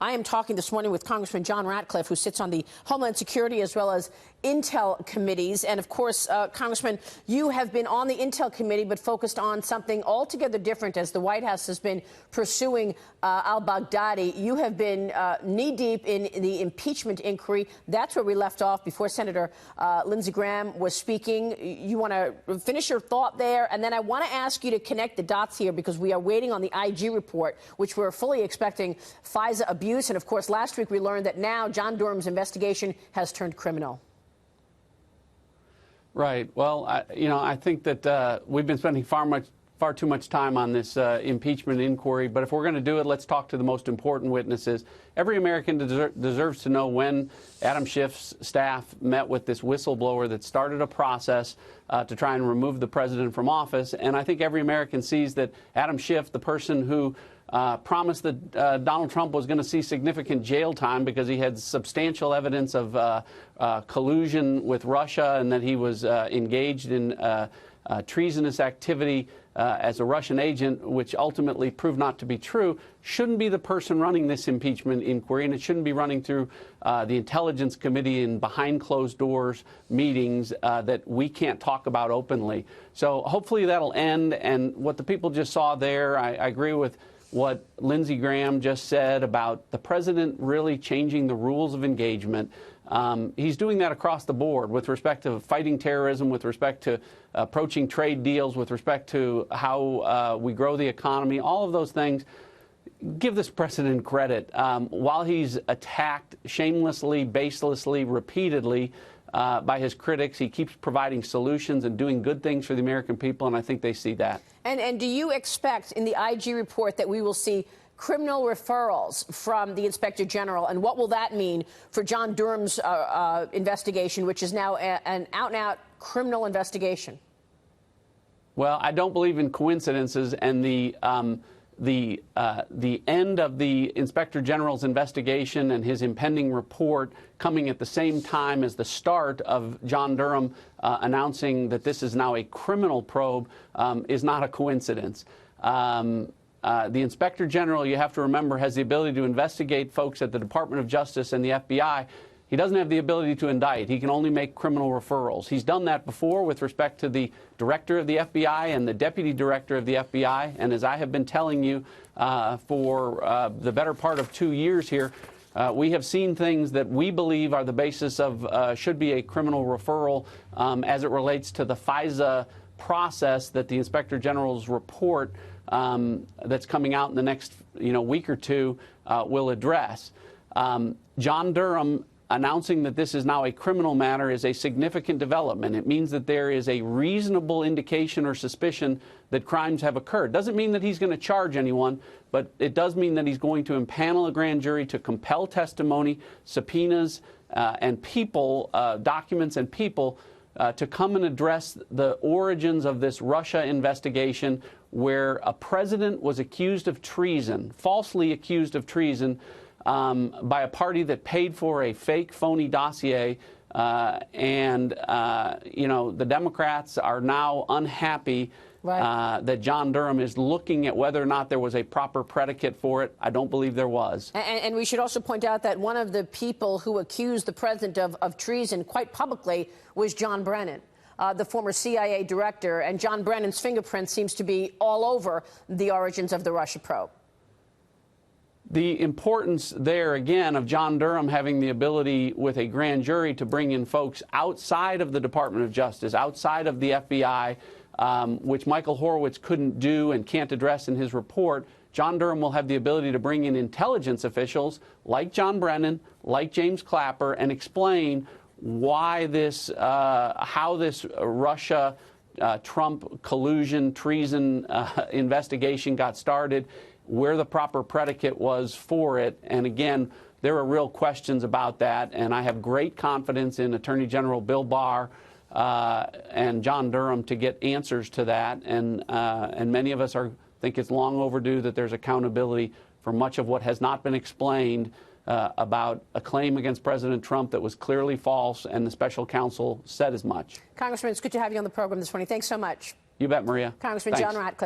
I am talking this morning with Congressman John Ratcliffe, who sits on the Homeland Security as well as Intel committees. And, of course, Congressman, you have been on the Intel committee but focused on something altogether different as the White House has been pursuing al-Baghdadi. You have been knee-deep in the impeachment inquiry. That's where we left off before Senator Lindsey Graham was speaking. You want to finish your thought there? And then I want to ask you to connect the dots here because we are waiting on the IG report, which we're fully expecting FISA abuse. And, of course, last week we learned that now John Durham's investigation has turned criminal. Right. Well, I think that we've been spending far too much time on this impeachment inquiry. But if we're going to do it, let's talk to the most important witnesses. Every American deserves to know when Adam Schiff's staff met with this whistleblower that started a process to try and remove the president from office. And I think every American sees that Adam Schiff, the person who promised that Donald Trump was going to see significant jail time because he had substantial evidence of collusion with Russia and that he was engaged in treasonous activity as a Russian agent, which ultimately proved not to be true, shouldn't be the person running this impeachment inquiry, and it shouldn't be running through the Intelligence Committee in behind closed doors meetings that we can't talk about openly. So hopefully that'll end. And what the people just saw there, I agree with what Lindsey Graham just said about the president really changing the rules of engagement. He's doing that across the board with respect to fighting terrorism, with respect to approaching trade deals, with respect to how we grow the economy, all of those things. Give this president credit. While he's attacked shamelessly, baselessly, repeatedly by his critics, he keeps providing solutions and doing good things for the American people, and I think they see that. And do you expect in the IG report that we will see criminal referrals from the Inspector General? And what will that mean for John Durham's investigation, which is now an out-and-out criminal investigation? Well, I don't believe in coincidences, and the end of the Inspector General's investigation and his impending report coming at the same time as the start of John Durham announcing that this is now a criminal probe is not a coincidence. The Inspector General, you have to remember, has the ability to investigate folks at the Department of Justice and the FBI. He doesn't have the ability to indict. He can only make criminal referrals. He's done that before with respect to the director of the FBI and the deputy director of the FBI. And as I have been telling you for the better part of 2 years here, we have seen things that we believe are the basis of should be a criminal referral as it relates to the FISA process that the Inspector General's report that's coming out in the next week or two will address. John Durham announcing that this is now a criminal matter is a significant development. It means that there is a reasonable indication or suspicion that crimes have occurred. Doesn't mean that he's going to charge anyone, but it does mean that he's going to impanel a grand jury to compel testimony, subpoenas, and people, documents and people to come and address the origins of this Russia investigation where a president was accused of treason, falsely accused of treason, by a party that paid for a fake, phony dossier. The Democrats are now unhappy that John Durham is looking at whether or not there was a proper predicate for it. I don't believe there was. And we should also point out that one of the people who accused the president of treason quite publicly was John Brennan, the former CIA director. And John Brennan's fingerprint seems to be all over the origins of the Russia probe. The importance there, again, of John Durham having the ability with a grand jury to bring in folks outside of the Department of Justice, outside of the FBI, which Michael Horowitz couldn't do and can't address in his report. John Durham will have the ability to bring in intelligence officials like John Brennan, like James Clapper, and explain why this, how this Russia, Trump collusion, treason investigation got started, where the proper predicate was for it. And again, there are real questions about that, and I have great confidence in Attorney General Bill Barr and John Durham to get answers to that. And many of us think it's long overdue that there's accountability for much of what has not been explained about a claim against President Trump that was clearly false, and the special counsel said as much. Congressman, it's good to have you on the program this morning. Thanks so much. You bet, Maria. Congressman Thanks. John Ratcliffe.